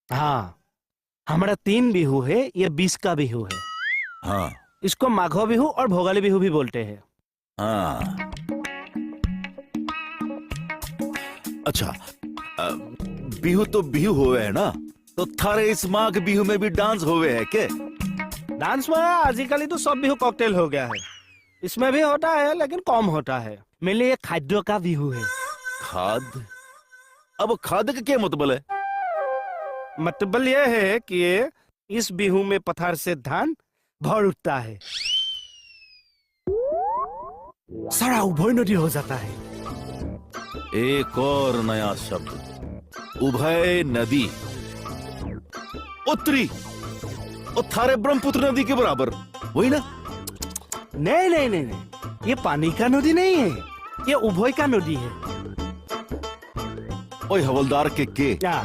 हाँ, हमारा 3 बिहू है, ये 20 का बिहू है। हाँ इसको माघो बिहू और भोगाली बिहू भी बोलते हैं। हाँ। अच्छा, बिहू तो बिहू होवे है ना, तो थारे इस माघ बिहू में भी डांस होवे है के? डांस में आजकल तो सब बिहू कॉकटेल हो गया है। इसमें भी होता है लेकिन कम होता है। मेनली ये खाद्य का बिहू है। खाद? अब खाद का क्या मतलब है? मतलब ये है कि इस बिहू में पथार से धान भर उठता है, सारा उभय नदी हो जाता है। एक और नया शब्द, उभय नदी। उत्तरी और थारे ब्रह्मपुत्र नदी के बराबर, वही ना? नहीं नहीं नहीं नहीं, ये पानी का नदी नहीं है, ये उभय का नदी है। ओए हवलदार के क्या